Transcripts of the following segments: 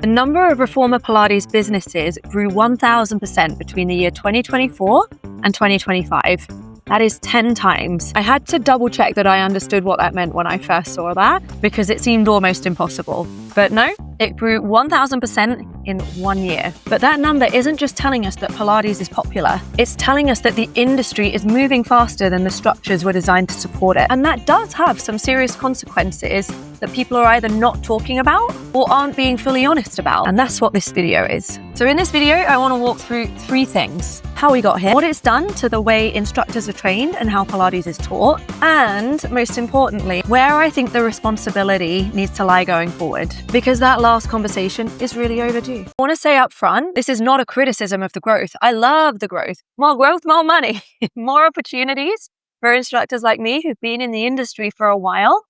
The number of reformer Pilates businesses grew 1,000% between the year 2024 and 2025. That is 10 times. I had to double check that I understood what that meant when I first saw that, because it seemed almost impossible. But no, it grew 1,000% in 1 year. But that number isn't just telling us that Pilates is popular. It's telling us that the industry is moving faster than the structures were designed to support it. And that does have some serious consequences that people are either not talking about or aren't being fully honest about. And that's what this video is. So in this video, I want to walk through 3 things: how we got here, what it's done to the way instructors are trained and how Pilates is taught, and most importantly, where I think the responsibility needs to lie going forward, because that last conversation is really overdue. I want to say up front, this is not a criticism of the growth. I love the growth. More growth, more money, more opportunities for instructors like me who've been in the industry for a while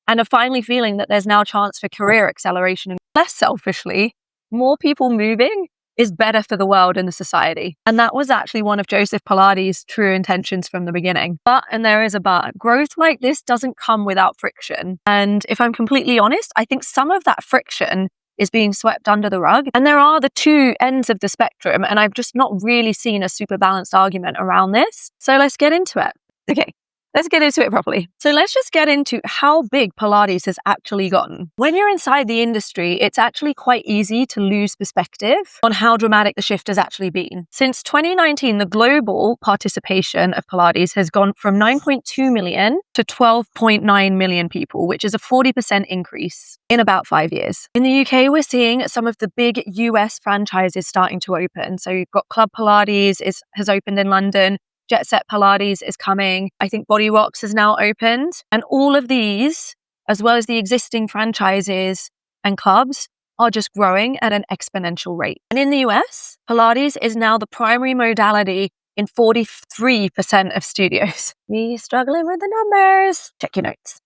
and are finally feeling that there's now a chance for career acceleration. And less selfishly, more people moving is better for the world and the society. And that was actually one of Joseph Pilates' true intentions from the beginning. But, and there is a but, growth like this doesn't come without friction. And if I'm completely honest, I think some of that friction is being swept under the rug. And there are the 2 ends of the spectrum, and I've just not really seen a super balanced argument around this. So let's get into it. Okay. Let's get into it properly. So let's just get into how big Pilates has actually gotten. When you're inside the industry, it's actually quite easy to lose perspective on how dramatic the shift has actually been. Since 2019, the global participation of Pilates has gone from 9.2 million to 12.9 million people, which is a 40% increase in about 5 years. In the UK, we're seeing some of the big US franchises starting to open. So you've got Club Pilates has opened in London. Jet Set Pilates is coming. I think Body Rocks has now opened. And all of these, as well as the existing franchises and clubs, are just growing at an exponential rate. And in the US, Pilates is now the primary modality in 43% of studios. Me struggling with the numbers. Check your notes.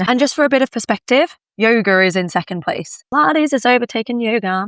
And just for a bit of perspective, yoga is in second place. Pilates has overtaken yoga.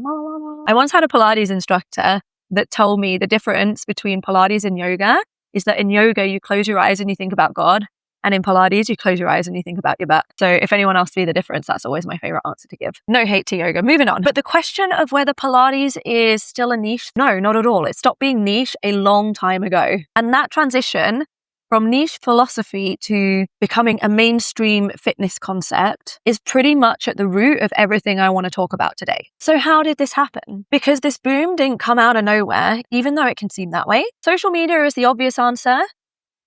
I once had a Pilates instructor that told me the difference between Pilates and yoga is that in yoga, you close your eyes and you think about God. And in Pilates, you close your eyes and you think about your butt. So if anyone asks me the difference, that's always my favorite answer to give. No hate to yoga. Moving on. But the question of whether Pilates is still a niche, no, not at all. It stopped being niche a long time ago. And that transition from niche philosophy to becoming a mainstream fitness concept is pretty much at the root of everything I want to talk about today. So how did this happen? Because this boom didn't come out of nowhere, even though it can seem that way. Social media is the obvious answer.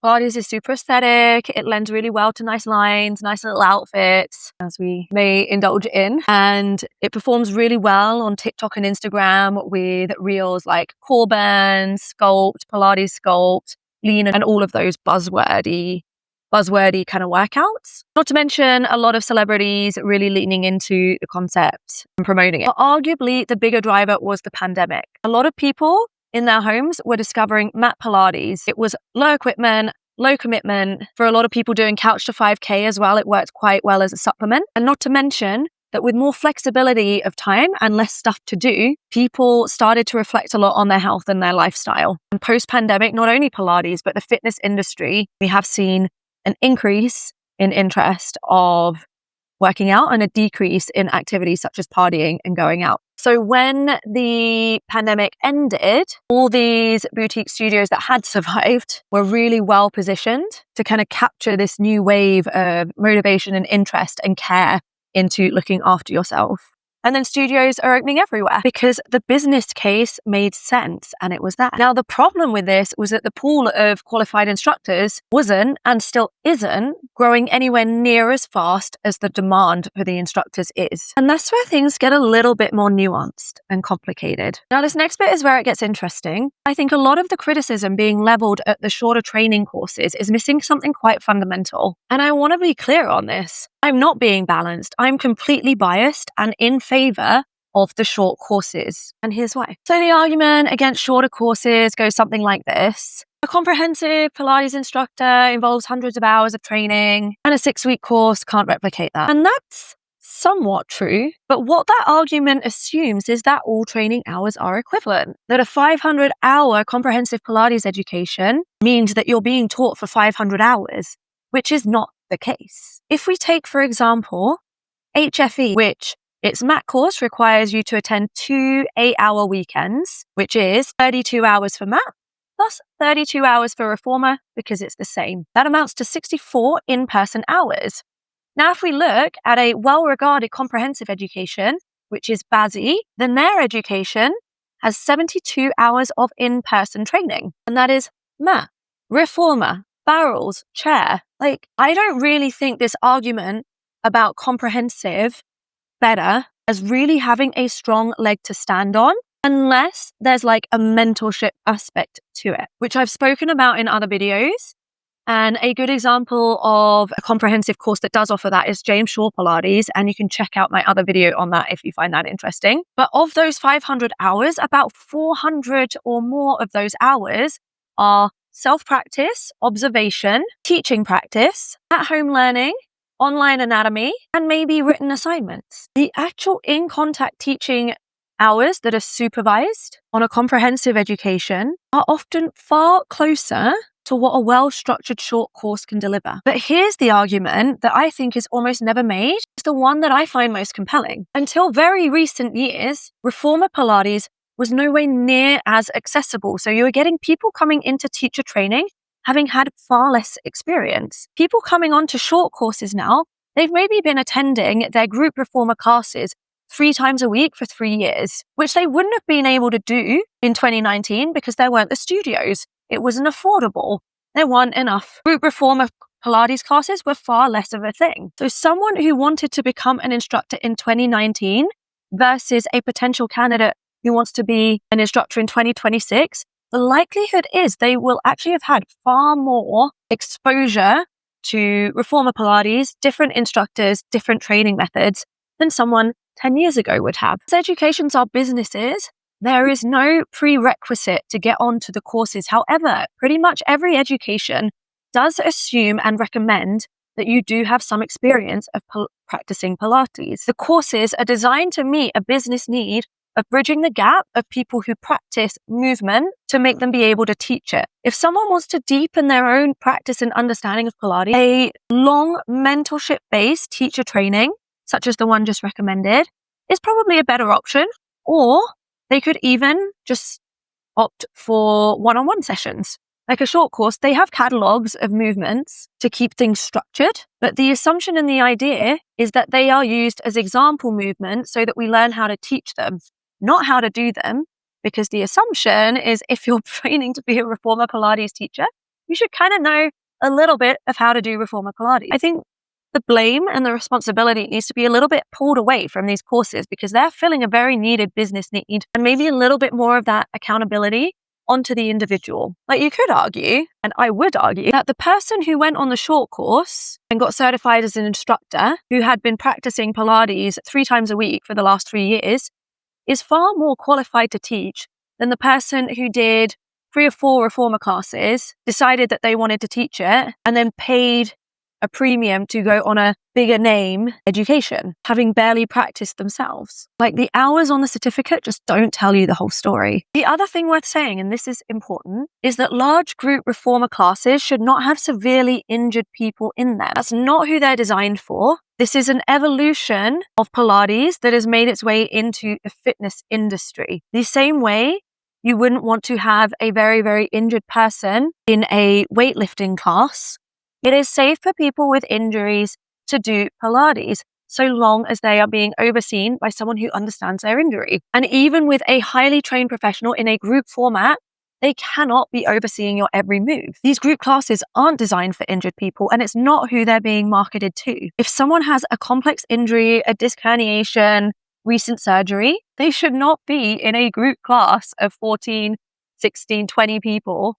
Pilates is super aesthetic. It lends really well to nice lines, nice little outfits, as we may indulge in. And it performs really well on TikTok and Instagram with reels like core burn, sculpt, Pilates sculpt, lean, and all of those buzzwordy kind of workouts. Not to mention a lot of celebrities really leaning into the concept and promoting it. But arguably the bigger driver was the pandemic. A lot of people in their homes were discovering mat Pilates. It was low equipment, low commitment. For a lot of people doing couch to 5K as well, it worked quite well as a supplement. And not to mention that with more flexibility of time and less stuff to do, people started to reflect a lot on their health and their lifestyle. And post-pandemic, not only Pilates, but the fitness industry, we have seen an increase in interest of working out and a decrease in activities such as partying and going out. So when the pandemic ended, all these boutique studios that had survived were really well positioned to kind of capture this new wave of motivation and interest and care into looking after yourself. And then studios are opening everywhere because the business case made sense, and it was that. Now, the problem with this was that the pool of qualified instructors wasn't, and still isn't, growing anywhere near as fast as the demand for the instructors is. And that's where things get a little bit more nuanced and complicated. Now, this next bit is where it gets interesting. I think a lot of the criticism being leveled at the shorter training courses is missing something quite fundamental. And I want to be clear on this. I'm not being balanced. I'm completely biased and in favor of the short courses. And here's why. So the argument against shorter courses goes something like this. A comprehensive Pilates instructor involves hundreds of hours of training, and a 6-week course can't replicate that. And that's somewhat true. But what that argument assumes is that all training hours are equivalent. That a 500-hour comprehensive Pilates education means that you're being taught for 500 hours, which is not the case. If we take, for example, HFE, which Its mat course requires you to attend 2 8-hour weekends, which is 32 hours for mat, plus 32 hours for reformer because it's the same. That amounts to 64 in-person hours. Now, if we look at a well-regarded comprehensive education, which is BASI, then their education has 72 hours of in-person training. And that is mat, reformer, barrels, chair. I don't really think this argument about comprehensive better as really having a strong leg to stand on, unless there's a mentorship aspect to it, which I've spoken about in other videos. And a good example of a comprehensive course that does offer that is James Shaw Pilates. And you can check out my other video on that if you find that interesting. But of those 500 hours, about 400 or more of those hours are self-practice, observation, teaching practice, at-home learning, online anatomy, and maybe written assignments. The actual in-contact teaching hours that are supervised on a comprehensive education are often far closer to what a well-structured short course can deliver. But here's the argument that I think is almost never made. It's the one that I find most compelling. Until very recent years, reformer Pilates was nowhere near as accessible. So you were getting people coming into teacher training having had far less experience. People coming on to short courses now, they've maybe been attending their group reformer classes 3 times a week for 3 years, which they wouldn't have been able to do in 2019 because there weren't the studios. It wasn't affordable. There weren't enough. Group reformer Pilates classes were far less of a thing. So someone who wanted to become an instructor in 2019 versus a potential candidate who wants to be an instructor in 2026, the likelihood is they will actually have had far more exposure to reformer Pilates, different instructors, different training methods than someone 10 years ago would have. As educations are businesses, there is no prerequisite to get onto the courses. However, pretty much every education does assume and recommend that you do have some experience of practicing Pilates. The courses are designed to meet a business need of bridging the gap of people who practice movement to make them be able to teach it. If someone wants to deepen their own practice and understanding of Pilates, a long mentorship-based teacher training, such as the one just recommended, is probably a better option. Or they could even just opt for one-on-one sessions. Like a short course, they have catalogs of movements to keep things structured, but the assumption and the idea is that they are used as example movements so that we learn how to teach them, not how to do them, because the assumption is if you're training to be a reformer Pilates teacher, you should kind of know a little bit of how to do reformer Pilates. I think the blame and the responsibility needs to be a little bit pulled away from these courses because they're filling a very needed business need, and maybe a little bit more of that accountability onto the individual. You could argue, and I would argue, that the person who went on the short course and got certified as an instructor, who had been practicing Pilates 3 times a week for the last 3 years, is far more qualified to teach than the person who did 3 or 4 reformer classes, decided that they wanted to teach it, and then paid a premium to go on a bigger name education, having barely practiced themselves. The hours on the certificate just don't tell you the whole story. The other thing worth saying, and this is important, is that large group reformer classes should not have severely injured people in them. That's not who they're designed for. This is an evolution of Pilates that has made its way into the fitness industry. The same way you wouldn't want to have a very, very injured person in a weightlifting class. It is safe for people with injuries to do Pilates, so long as they are being overseen by someone who understands their injury. And even with a highly trained professional in a group format, they cannot be overseeing your every move. These group classes aren't designed for injured people, and it's not who they're being marketed to. If someone has a complex injury, a disc herniation, recent surgery, they should not be in a group class of 14, 16, 20 people,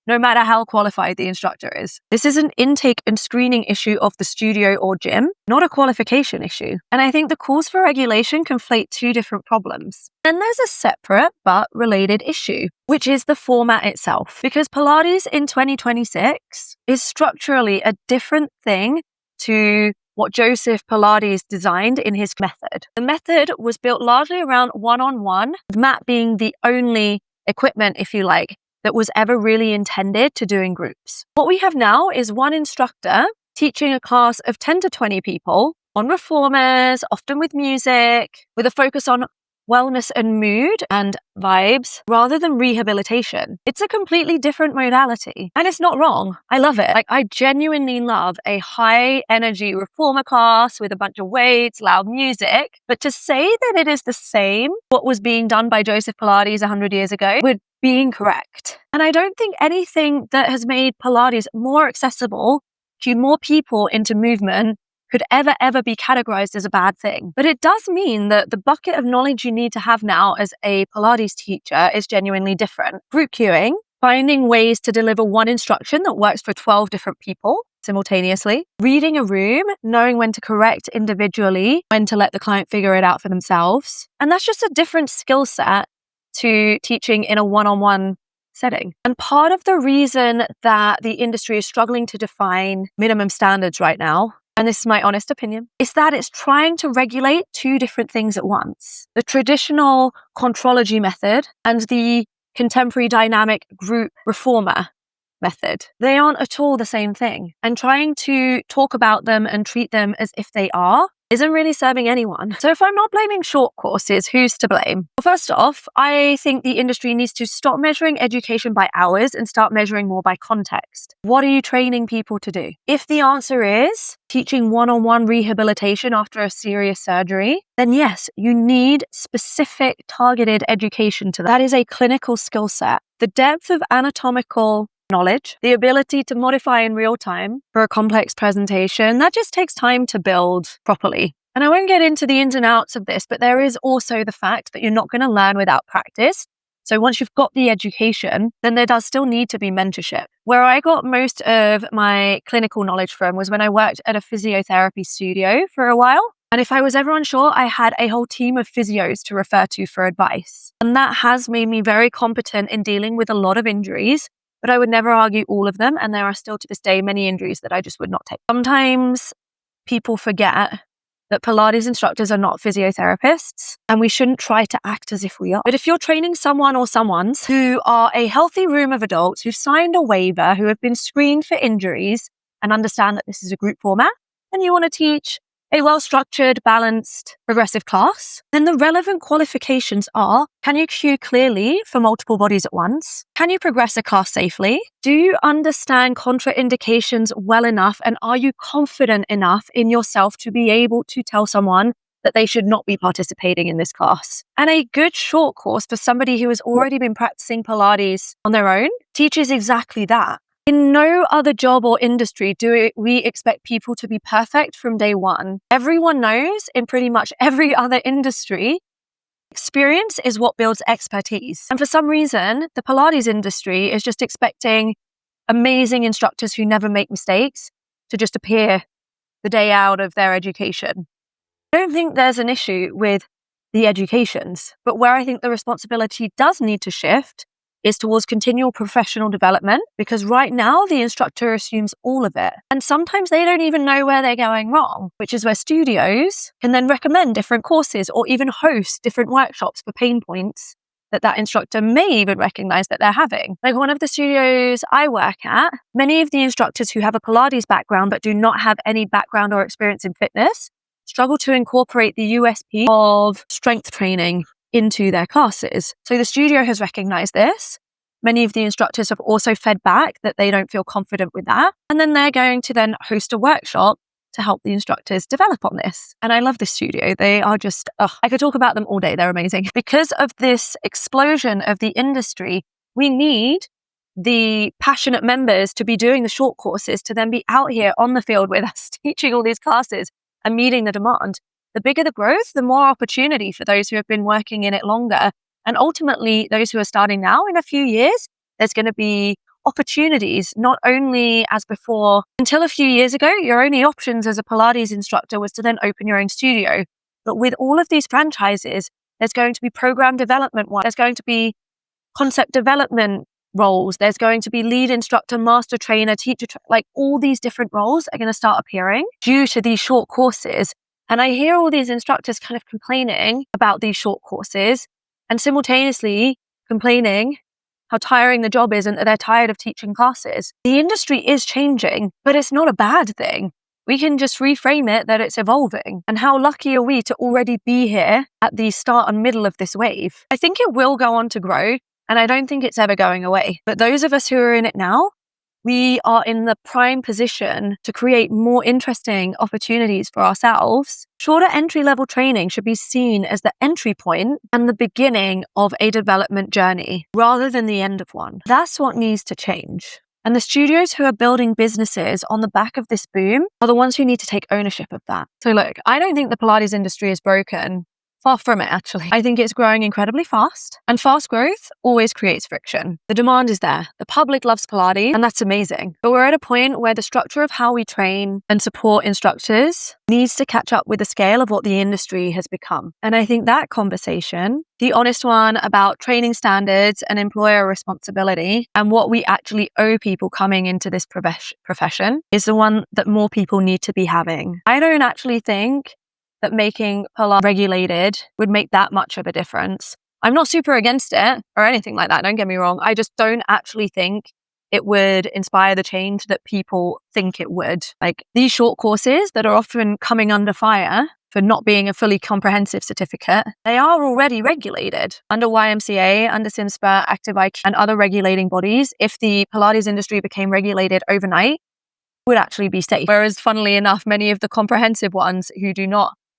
no matter how qualified the instructor is. This is an intake and screening issue of the studio or gym, not a qualification issue. And I think the calls for regulation conflate 2 different problems. And there's a separate but related issue, which is the format itself. Because Pilates in 2026 is structurally a different thing to what Joseph Pilates designed in his method. The method was built largely around one-on-one, the mat being the only equipment, if you like, that was ever really intended to do in groups. What we have now is one instructor teaching a class of 10 to 20 people on reformers, often with music, with a focus on wellness and mood and vibes rather than rehabilitation. It's a completely different modality and it's not wrong. I love it. Like, I genuinely love a high energy reformer class with a bunch of weights, loud music. But to say that it is the same what was being done by Joseph Pilates 100 years ago would be incorrect. And I don't think anything that has made Pilates more accessible to more people into movement could ever be categorized as a bad thing. But it does mean that the bucket of knowledge you need to have now as a Pilates teacher is genuinely different. Group cueing, finding ways to deliver one instruction that works for 12 different people simultaneously, reading a room, knowing when to correct individually, when to let the client figure it out for themselves. And that's just a different skill set to teaching in a one-on-one setting. And part of the reason that the industry is struggling to define minimum standards right now, and this is my honest opinion, is that it's trying to regulate two different things at once. The traditional contrology method and the contemporary dynamic group reformer method. They aren't at all the same thing. And trying to talk about them and treat them as if they are isn't really serving anyone. So if I'm not blaming short courses, who's to blame? Well, first off, I think the industry needs to stop measuring education by hours and start measuring more by context. What are you training people to do? If the answer is teaching one-on-one rehabilitation after a serious surgery, then yes, you need specific targeted education to that. That is a clinical skill set. The depth of anatomical knowledge, the ability to modify in real time for a complex presentation, that just takes time to build properly. And I won't get into the ins and outs of this, but there is also the fact that you're not going to learn without practice. So once you've got the education, then there does still need to be mentorship. Where I got most of my clinical knowledge from was when I worked at a physiotherapy studio for a while. And if I was ever unsure, I had a whole team of physios to refer to for advice. And that has made me very competent in dealing with a lot of injuries. But I would never argue all of them. And there are still to this day many injuries that I just would not take. Sometimes people forget that Pilates instructors are not physiotherapists and we shouldn't try to act as if we are. But if you're training someone or someones who are a healthy room of adults who've signed a waiver, who have been screened for injuries and understand that this is a group format, and you want to teach a well-structured, balanced, progressive class, then the relevant qualifications are, can you cue clearly for multiple bodies at once? Can you progress a class safely? Do you understand contraindications well enough? And are you confident enough in yourself to be able to tell someone that they should not be participating in this class? And a good short course for somebody who has already been practicing Pilates on their own teaches exactly that. In no other job or industry do we expect people to be perfect from day one. Everyone knows in pretty much every other industry, experience is what builds expertise. And for some reason, the Pilates industry is just expecting amazing instructors who never make mistakes to just appear the day out of their education. I don't think there's an issue with the educations, but where I think the responsibility does need to shift is towards continual professional development, because right now the instructor assumes all of it. And sometimes they don't even know where they're going wrong, which is where studios can then recommend different courses or even host different workshops for pain points that instructor may even recognize that they're having. Like one of the studios I work at, many of the instructors who have a Pilates background but do not have any background or experience in fitness struggle to incorporate the USP of strength training into their classes. So the studio has recognized this. Many of the instructors have also fed back that they don't feel confident with that. And then they're going to then host a workshop to help the instructors develop on this. And I love this studio. They are just, I could talk about them all day. They're amazing. Because of this explosion of the industry, we need the passionate members to be doing the short courses to then be out here on the field with us, teaching all these classes and meeting the demand. The bigger the growth, the more opportunity for those who have been working in it longer. And ultimately, those who are starting now, in a few years, there's going to be opportunities, not only as before. Until a few years ago, your only options as a Pilates instructor was to then open your own studio. But with all of these franchises, there's going to be program development one. There's going to be concept development roles. There's going to be lead instructor, master trainer, teacher, like all these different roles are going to start appearing due to these short courses. And I hear all these instructors kind of complaining about these short courses and simultaneously complaining how tiring the job is and that they're tired of teaching classes. The industry is changing, but it's not a bad thing. We can just reframe it that it's evolving. And how lucky are we to already be here at the start and middle of this wave? I think it will go on to grow, and I don't think it's ever going away. But those of us who are in it now, we are in the prime position to create more interesting opportunities for ourselves. Shorter entry-level training should be seen as the entry point and the beginning of a development journey rather than the end of one. That's what needs to change. And the studios who are building businesses on the back of this boom are the ones who need to take ownership of that. So look, I don't think the Pilates industry is broken. Far from it, actually. I think it's growing incredibly fast, and fast growth always creates friction. The demand is there. The public loves Pilates, and that's amazing. But we're at a point where the structure of how we train and support instructors needs to catch up with the scale of what the industry has become. And I think that conversation, the honest one about training standards and employer responsibility and what we actually owe people coming into this profession, is the one that more people need to be having. I don't actually think that making Pilates regulated would make that much of a difference. I'm not super against it or anything like that, don't get me wrong. I just don't actually think it would inspire the change that people think it would. Like these short courses that are often coming under fire for not being a fully comprehensive certificate, they are already regulated under YMCA, under SIMSPA, Active IQ, and other regulating bodies. If the Pilates industry became regulated overnight, it would actually be safe. Whereas funnily enough, many of the comprehensive ones who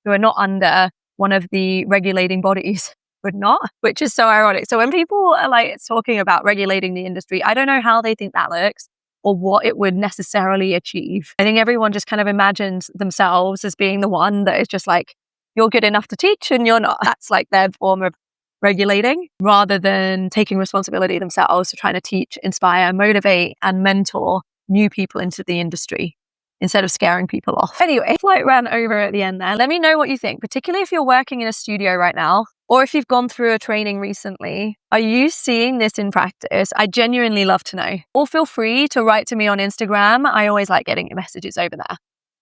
are not under one of the regulating bodies would not, which is so ironic. So when people are like talking about regulating the industry, I don't know how they think that looks or what it would necessarily achieve. I think everyone just kind of imagines themselves as being the one that is just like, you're good enough to teach and you're not. That's like their form of regulating rather than taking responsibility themselves for trying to teach, inspire, motivate, and mentor new people into the industry, instead of scaring people off. Anyway, flight ran over at the end there. Let me know what you think, particularly if you're working in a studio right now, or if you've gone through a training recently. Are you seeing this in practice? I genuinely love to know. Or feel free to write to me on Instagram. I always like getting your messages over there.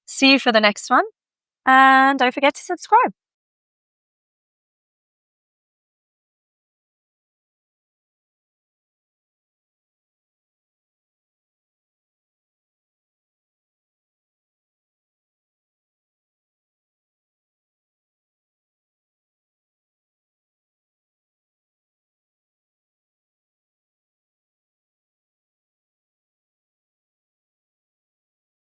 See you for the next one. And don't forget to subscribe.